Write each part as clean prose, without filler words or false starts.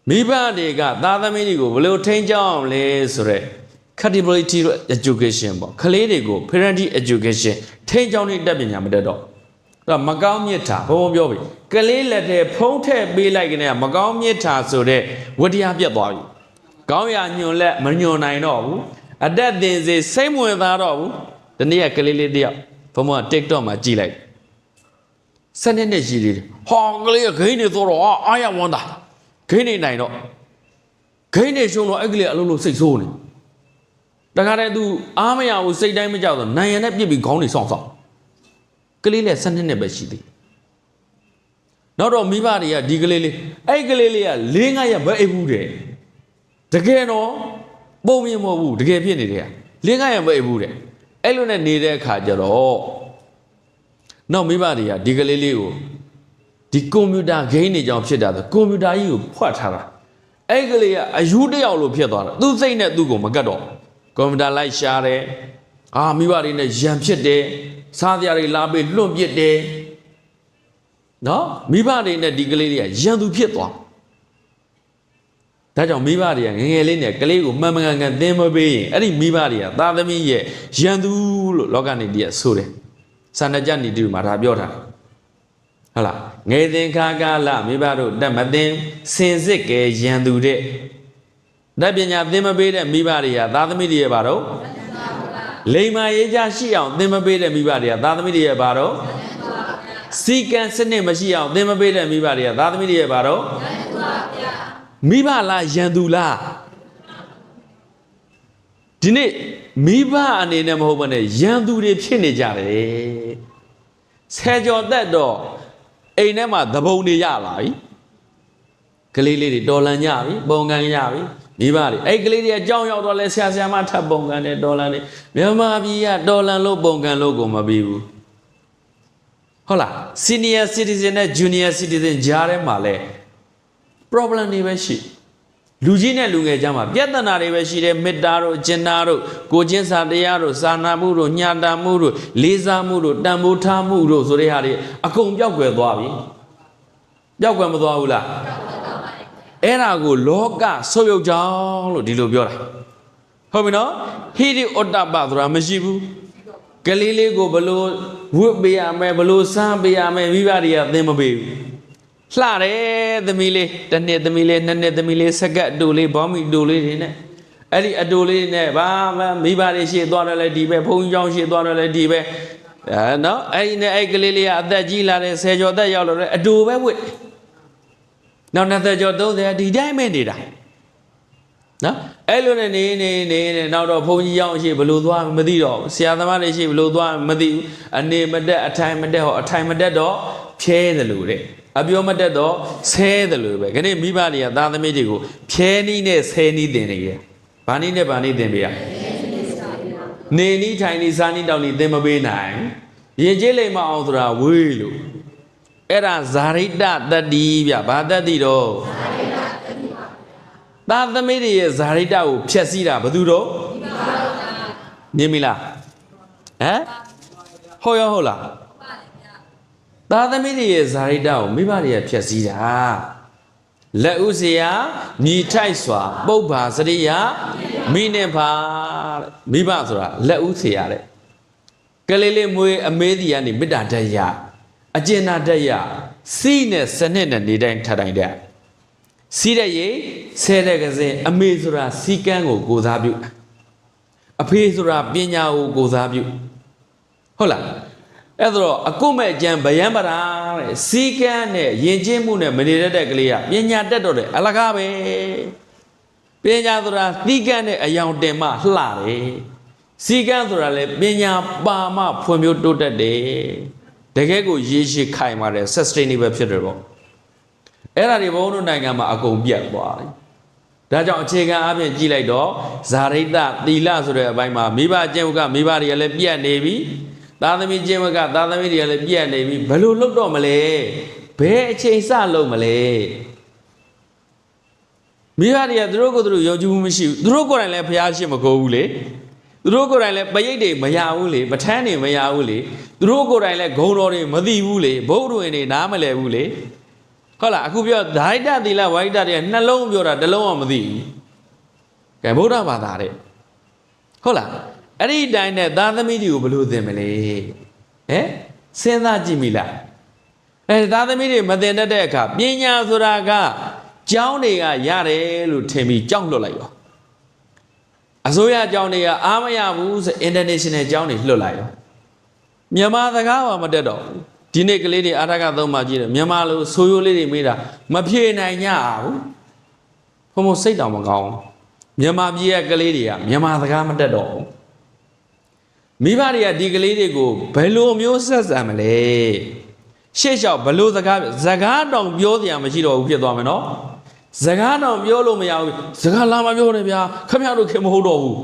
မိဘတွေကသားသမီးတွေကိုဘယ်လိုထိန်းကျောင်းအောင်လဲဆိုတော့ credibility education ပေါ့ကလေးတွေကို parenting education ထိန်းကျောင်းတဲ့တက်ပညာမတတ်တော့အဲ့မကောင်းမြတ်တာဘုံပြောပြီကလေးလက်ထဲဖုံးထည့်ပေးလိုက်ကနေမကောင်းမြတ်တာဆိုတဲ့ဝတရားပြတ်သွားပြီကောင်းရာညွန်လက်မညွန်နိုင်တော့ဘူးအတက်တင်စေစိတ်ဝင်သားတော့ဘူးဒီနေ့ကကလေးလေးတယောက်ဘုံက TikTok မှာကြည့်လိုက်စနေနေ့ရှိသေးတယ်ဟောကလေးကဂိမ်းနေတော့အားရဝမ်းတာဂိမ်းနေနိုင်တော့ဂိမ်းနေရှုံတော့အဲ့ကလေးအလုံးလုံးစိတ်ဆိုးနေတခါတည်းသူအားမရဘူးစိတ်တိုင်းမကြောက်တော့နိုင်ရနဲ့ပြစ်ပြီးခေါင်းနေဆောင်းကလေးလည်း12နှစ်ပဲရှိသေးနောက်တော့မိဘတွေကဒီကလေးလေးအဲ့ကလေးလေးက4-5ရက်ပဲအိပ်ဘူးတဲ့တကယ်တော့ပုံမြင်မဟုတ်ဘူးတကယ်ဖြစ်နေတယ်4-5ရက်ပဲအိပ်ဘူးတဲ့အဲ့လိုနဲ့နေတဲ့အခါကျတော့နောက်မိဘတွေကဒီကလေးလေးကိုဒီကွန်ပျူတာဂိမ်းတွေကြောင့်ဖြစ်တာဆိုကွန်ပျူတာကြီးကိုဖွက်ထားတာအဲ့ကလေးကအယူတယောက်လိုဖြစ်သွားတာသူစိတ်နဲ့သူ့ကိုမကတ်တော့ကွန်ပျူတာလိုက်ရှာတယ်မိဘတွေနဲ့ရံဖြစ်တယ်စားကြတွေလာပြီးလွန့်ပစ်တယ်နော်မိဘတွေနဲ့ဒီကလေးတွေကရံသူဖြစ်သွားဒါကြောင့်မိဘတွေကငငယ်လေးနဲ့ကလေးကိုမှန်မှန်ကန်ကန်သင်မပေးရင်အဲ့ဒီမိဘတွေကသားသမီးရဲ့ရံသူလို့လောကနေတည်းဆိုတယ်စာဏကြနေတူမှာဒါပြောတာဟုတ်လားငယ်သင်္ခါကာလမိဘတို့တက်မသိစင်စစ်ကဲရံသူတဲ့တက်ပညာသင်မပေးတဲ့မိဘတွေကသားသမီးတွေရဲ့ဘာတော့လိမ္မာရေးကြရှိအောင်သင်မပေးတဲ့မိဘတွေကသားသမီးတွေရဲ့ဘာတော့စီကံစနစ်မရှိအောင်သင်မပေးတဲ့မိဘတွေကသားသမီးတွေရဲ့ဘာတော့မိဘလားရန်သူလားဒီနေ့မိဘအနေနဲ့မဟုတ်ဘဲနဲ့ရန်သူတွေဖြစ်နေကြတယ်ဆယ်ကျော်သက်တော့အိမ်ထဲမှာသဘုံတွေရလာပြီကလေးလေးတွေတော်လန်ကြပြီပုံကန်ရပြီမိဘတွေအဲ့ကလေးတွေအကြောင်းရောက်တော့လဲဆရာဆရာမထပ်ပုံကန်တယ်တော်လန်တယ်မြန်မာပြည်ကတော်လန်လို့ပုံကန်လို့ကိုမပြီးဘူးဟုတ်လား senior citizen နဲ့ junior citizen ကြားထဲမှာလဲ problem တွေပဲရှိလူကြီးနဲ့လူငယ်ကြားမှာပြဿနာတွေပဲရှိတယ်မေတ္တာတို့ကျင်နာတို့ကိုချင်းစာတရားတို့စာနာမှုတို့ညှတာမှုတို့လေးစားမှုတို့တန်ဖိုးထားမှုတို့ဆိုတဲ့ဟာတွေအကုန်ပျောက်ကွယ်သွားပြီပျောက်ကွယ်မသွားဘူးလားအဲ့ဒါကိုလောကဆုပ်ယုပ်ကြောင်းလို့ဒီလိုပြောတာဟုတ်ပြီနော်ဟိရိဩတ္တပဆိုတာမရှိဘူးကလေးလေးကိုဘလို့ဝတ်ပေးရမယ်ဘလို့စားပေးရမယ်မိဘတွေကသင်မပေးဘူးလှတယ်သမီးလေးတစ်နှစ်သမီးလေးနှစ်နှစ်သမီးလေးစကတ်အတူလေးဘောင်းမီအတူလေးတွေနဲ့အဲ့ဒီအတူလေးနဲ့ဘာမှမိဘတွေရှေ့သွားတယ်လဲဒီပဲဘုန်းကြီးကျောင်းရှေ့သွားတယ်လဲဒီပဲနော်အဲ့ဒီနဲ့အဲ့ကလေးလေးကအသက်ကြီးလာတယ်10ကျော်သက်ရောက်လာတယ်အတူပဲဝတ်နောက်20ကျော်30ဒီတိုင်းပဲနေတာနော်အဲ့လိုနဲ့နေနောက်တော့ဘုန်းကြီးရောက်ရှိဘလို့သွားမသိတော့ဆရာသမားတွေရှိဘလို့သွားမသိဘူးအနေမတက်အထိုင်မတက်ဟောအထိုင်မတက်တော့ဖြဲတယ်လို့တဲ့အပြောမတက်တော့ဆဲတယ်လို့ပဲခဏမိဘတွေကသားသမီးတွေကိုဖြဲနည်းနဲ့ဆဲနည်းတင်နေတယ်ဘာနည်းနဲ့ဘာနည်းတင်ပေးရနေနည်းထိုင်နည်းစားနည်းတောင်းနည်းသင်မပေးနိုင်ရင်ကျေးလိမ္မာအောင်ဆိုတာဝေးလို့အဲ့ဒါဇာရိတတတ္တိဗျဘာတတ္တိတော့သားသမီးတွေရဲ့ဇာရိတကိုဖျက်ဆီးတာဘယ်သူတော့မြင်ပြီလားဟုတ်ရောဟုတ်လားသားသမီးတွေရဲ့ဇာရိတကိုမိဘတွေကဖျက်ဆီးတာလက်ဥစရာညီထိုက်စွာပုပ္ပါစရိယမိနဲ့ပါမိဘဆိုတာလက်ဥစရာတဲ့ကလေးလေးမွေးအမေးတီကနေမေတ္တာတရအကျဉ်းနာတရစီးနဲ့စနစ်နဲ့နေတိုင်းထတိုင်းတဲ့စီးတဲ့ရေဆဲတဲ့ကစင်အမေဆိုတာစီကန်းကိုကိုစားပြုအဖေဆိုတာပညာကိုကိုစားပြုဟုတ်လားအဲ့တော့အကုမဲ့ကြံဗယံပရာတဲ့စီကန်းနဲ့ယဉ်ကျေးမှုနဲ့မနေတတ်တဲ့ကလေးကပညာတက်တော့တယ်အလကားပဲပညာဆိုတာသီးကန်းနဲ့အယောင်တင်မှလှတယ်စီကန်းဆိုတာလည်းပညာပါမှဖွံ့ဖြိုးတိုးတက်တယ်တကယ်ကိုရေရှည်ခိုင်ပါတယ် sustainable ဖြစ်တယ်ပေါ့အဲ့ဒါတွေဘုန်းတို့နိုင်ငံမှာအကုန်ပြတ်သွားတယ်ဒါကြောင့်အခြေခံအပြင်ကြည့်လိုက်တော့ဇာရိတသီလဆိုတဲ့အပိုင်းမှာမိဘကျင့်ဝတ်ကမိဘတွေကလည်းပြတ်နေပြီသားသမီးကျင့်ဝတ်ကသားသမီးတွေကလည်းပြတ်နေပြီဘယ်လိုလုပ်တော့မလဲဘယ်အချိန်စလုပ်မလဲမိဘတွေကသူတို့ကိုယ်သူတို့ယုံကြည်မှုမရှိဘူးသူတို့ကိုယ်တိုင်လည်းဘုရားရှိမကိုးဘူးလေသူတို့ကိုယ်တိုင်လည်းပရိတ်တွေမရဘူးလေပဋ္ဌာန်းတွေမရဘူးလေသူတို့ကိုယ်တိုင်လည်းဂုံတော်တွေမသိဘူးလေဘုရားဝင်တွေနားမလည်ဘူးလေ ဟုတ်လားအခုပြောဓာိတသီလဝိဒတွေကနှလုံးပြောတာတစ်လုံးအောင်မသိဘူးကဲဗုဒ္ဓဘာသာတဲ့ဟုတ်လားအဲ့ဒီတိုင်းနဲ့သားသမီးတွေကိုဘယ်လိုသင်မလဲဟဲ့စဉ်းစားကြည့်မိလားသားသမီးတွေမသင်တတ်တဲ့အခါပညာဆိုတာကကျောင်းတွေကရတယ်လို့ထင်ပြီးကြောက်လွတ်လိုက်ရောအစိုးရကျောင်းတွေကအားမရဘူးဆို international ကျောင်းတွေလွတ်လိုက်ရောမြန်မာစကားပါမတက်တော့ဒီနေ့ကလေးတွေအာရကသုံးပါကြည့်တယ်မြန်မာလိုဆိုးရိုးလေးတွေမေးတာမဖြေနိုင်ကြဘူးဘုံဘစိတ်တောင်မကောင်းမြန်မာပြည်ရဲ့ကလေးတွေကမြန်မာစကားမတက်တော့ဘူးမိဘတွေကဒီကလေးတွေကိုဘယ်လိုမျိုးဆက်ဆံမလဲရှေ့လျှောက်ဘယ်လိုစကားတောင်ပြောစရာမရှိတော့ဘူးဖြစ်သွားမယ်နော်စကားတော့ပြောလို့မရဘူးစကားလာမပြောနဲ့ဗျာခမရတို့ခင်မဟုတ်တော့ဘူး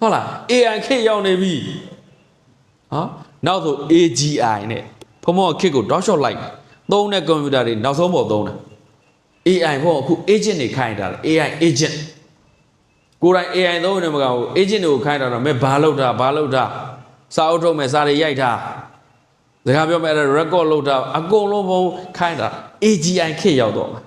ဟုတ်လား AI ခေတ်ရောက်နေပြီဟာနောက်ဆို AGI နဲ့ဘုံမောခစ်ကိုတောက်လျှော့လိုက်သုံးတဲ့ကွန်ပျူတာတွေနောက်ဆုံးပေါ်သုံးတာ AI ဘုံအခု agent တွေခိုင်းတာ AI agent ကိုယ်တိုင် AI သုံးနေမှာကို agent တွေကိုခိုင်းတာတော့မဲဘာလုပ်တာစာအုပ်ထုတ်မယ်စာတွေရိုက်တာစကားပြောမယ်အဲ့ဒါ record လုပ်တာအကုန်လုံးဘုံခိုင်းတာ AGI ခေတ်ရောက်တော့ဒါ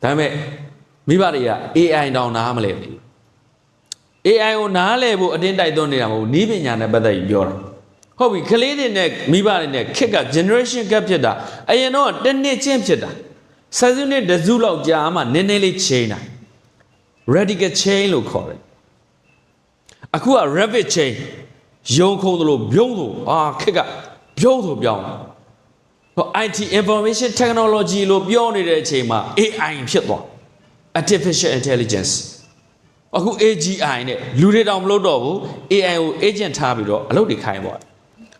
ပေမဲ့မိဘတွေက AI တောင်နားမလဲဘူး AI ကိုနားလဲဖို့အတင်းတိုက်သွင်းနေတာမဟုတ်ဘူးနည်းပညာနဲ့ပတ်သက်ပြီးပြောတာဟုတ်ပြီကလေးတွေနဲ့မိဘတွေနဲ့ခက်က generation gap ဖြစ်တာအရင်တော့တစ်နှစ်ချင်းဖြစ်တာဆက်စုနှစ်တစ်စုလောက်ကြာမှနည်းနည်းလေး change တာ radical change လို့ခေါ်တယ်အခုက rapid change ယုံခုံသလိုပြုံးလို့ခက်ကပြုံးဆိုပြောင်းဟော IT information technology လို့ပြောနေတဲ့အချိန်မှာ AI ဖြစ်သွား artificial intelligence အခု AGI နဲ့လူတွေတောင်မလုပ်တော့ဘူး AI ကို agent ထားပြီးတော့အလုပ်တွေခိုင်းသွားတယ်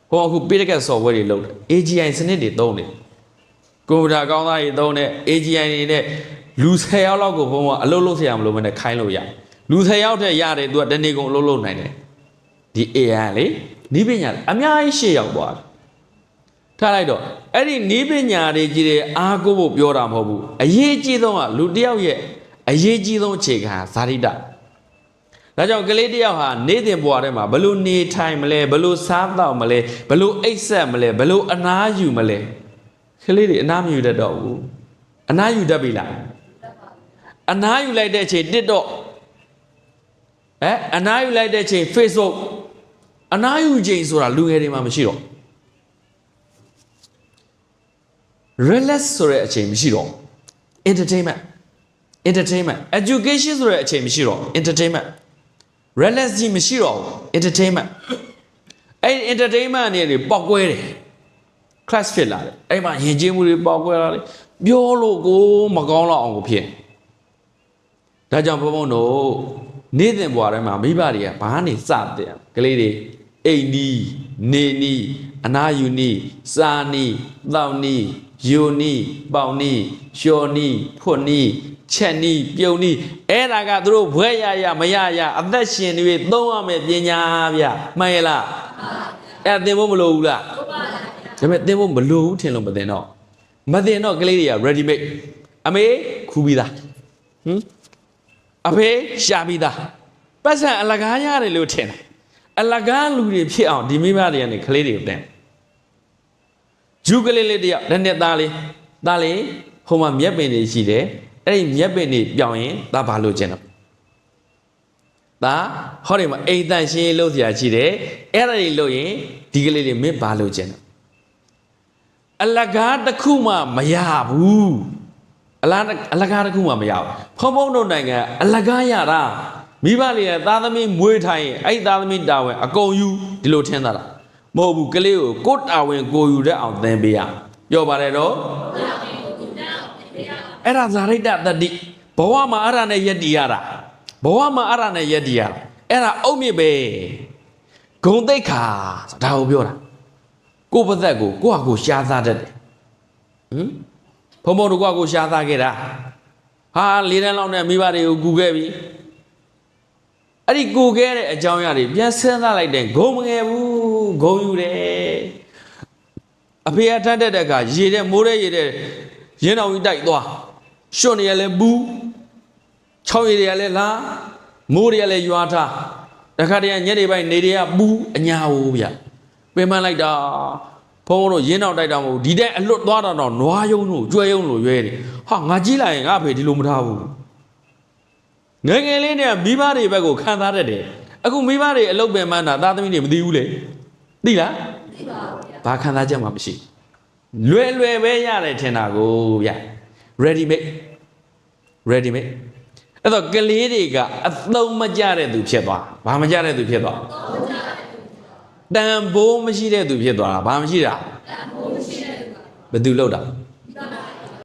ဟောအခု Pedicat software တွေလုပ်တယ် AGI စနစ်တွေသုံးတယ်ကွန်ပျူတာကောင်းသားတွေသုံးတဲ့ AGI တွေနဲ့လူ10ယောက်လောက်ကိုဘုံကအလုပ်လုပ်ဆရာမလို့မနဲ့ခိုင်းလို့ရလူ10ယောက်တည်းရတယ်သူကတနေ့ကုန်အလုပ်လုပ်နိုင်တယ်ဒီ AI လေနီးပညာအများကြီးရှေ့ရောက်သွားတယ်ထားလိုက်တော့အဲ့ဒီနီးပညာတွေကြီးတဲ့အားကိုးဖို့ပြောတာမဟုတ်ဘူးအရေးကြီးဆုံးကလူတစ်ယောက်ရဲ့အရေးကြီးဆုံးအခြေခံဇာတိတဒါကြောင့်ကလေးတစ်ယောက်ဟာနေ့စဉ်ဘဝထဲမှာဘလို့နေထိုင်မလဲဘလို့စားတော့မလဲဘလို့အိပ်ဆက်မလဲဘလို့အနားယူမလဲကလေးတွေအနားမယူတတ်တော့ဘူးအနားယူတတ်ပြီလားအနားယူလိုက်တဲ့အချိန် TikTok အနားယူလိုက်တဲ့အချိန် Facebook အနားယူချိန်ဆိုတာလူငယ်တွေမှာမရှိတော့ relax ဆိုတဲ့အချိန်မရှိတော့ entertainment education ဆိုတဲ့အချိန်မရှိတော့ entertainment relax ကြီးမရှိတော့ entertainment အဲ့ entertainment အနေနဲ့ပေါက်ကွဲတယ် class ဖြစ်လာတယ်အဲ့မှာယဉ်ကျေးမှုတွေပေါက်ကွဲလာတယ်ပြောလို့ကိုမကောင်းတော့အောင်ကိုဖြစ်ဒါကြောင့်ဘုံဘုံတို့နေ့စဉ်ဘဝထဲမှာမိဘတွေကဘာနေစတဲ့ကလေးတွေအိမ်နီးနေနီးအနာယူနီးစာနီးတောက်နီးယူနီးပေါင်နီးလျှော်နီးဖွတ်နီးချက်နီးပြုံနီးအဲ့ဒါကသူတို့ဘွဲရမရအသက်ရှင်တွေသုံးရမယ်ပညာဗျမှန်ရလားအဲ့သင်ဖို့မလိုဘူးလားဒါပေမဲ့သင်ဖို့မလိုဘူးထင်လို့မသင်တော့ကလေးတွေက ready made အမေခူးပြီးသားအဖေရှာပြီးသားပတ်စံအလကားရတယ်လို့ထင်တယ်အလကားလူတွေဖြစ်အောင်ဒီမိဘတွေကနေကလေးတွေကိုတင်ဂျူကလေးလေးတယောက်တစ်နှစ်သားလေးဟိုမှာမြက်ပင်တွေရှိတယ်အဲ့ဒီမြက်ပင်တွေပြောင်းရင်ဒါဘာလို့ကျင်တော့ဒါဟောဒီမှာအိမ်တန်ရှင်းလို့စရာရှိတယ်အဲ့ဒါတွေလို့ရင်ဒီကလေးတွေမင်းဘာလို့ကျင်တော့အလကားတစ်ခုမှမရဘူးအလကားတစ်ခုမှမရဘူးဖုံတို့နိုင်ငံအလကားရတာမိဘလေးရဲ့သားသမီးမွေးထိုင်ရင်အဲ့သားသမီးတာဝန်အကုန်ယူဒီလိုထင်တာလားမဟုတ်ဘူးကလေးကိုကိုတာဝန်ကိုယူတတ်အောင်သင်ပေးရပြောပါတယ်တော့အဲ့ဒါဇာရိတတတိဘဝမှာအဲ့ဒါနဲ့ယက်တီရတာအဲ့ဒါအုတ်မြစ်ပဲဂုံသိက္ခာဒါကိုပြောတာကိုယ့်ပါသက်ကိုကိုယ့်ဟာကိုရှားစားတတ်တယ်ဘုံတို့ကိုရှားသားခဲ့တာဟာ၄တန်းလောက်နဲ့မိဘတွေကိုကူခဲ့ပြီအဲ့ဒီကူခဲ့တဲ့အကြောင်းအရာတွေပြန်စဉ်းစားလိုက်တဲ့ဂုံမငယ်ဘူးဂုံယူတယ်အဖေအထက်တဲ့ကရေတဲ့မိုးတဲ့ရေတဲ့ရင်းတော်ကြီးတိုက်သွားရွှွန်နေရလဲဘူး၆ရေတွေကလည်းလာမိုးတွေကလည်းရွာထားတခါတည်းညနေပိုင်းနေတွေကဘူးအညာဟိုးဗျပင်ပန်းလိုက်တာ ဖုန်းတို့ရင်းတော့တိုက်တာမဟုတ်ဒီတဲ့အလွတ်သွားတော့နွားယုံတို့ကျွဲယုံတို့ရွဲတယ်ဟာငါကြည့်လိုက်ရင်ငါဖေဒီလိုမထားဘူးငယ်ငယ်လေးနဲ့မိဘတွေဘက်ကိုခံစားတတ်တယ်အခုမိဘတွေအလုပ်ပင်မှန်းတာသားသမီးတွေမသိဘူးလေသိလားသိပါဘူးဘာခံစားချက်မှမရှိလွယ်လွယ်ပဲရတယ်ထင်တာကိုဗျ ready made အဲ့တော့ကလေးတွေကအသုံးမကျတဲ့သူဖြစ်သွားဘာမကျတဲ့သူဖြစ်သွားတန်ဖိုးမရှိတဲ့သူဖြစ်သွားတာဘာမရှိတာတန်ဖိုးမရှိတဲ့သူဘယ်သူလောက်တာ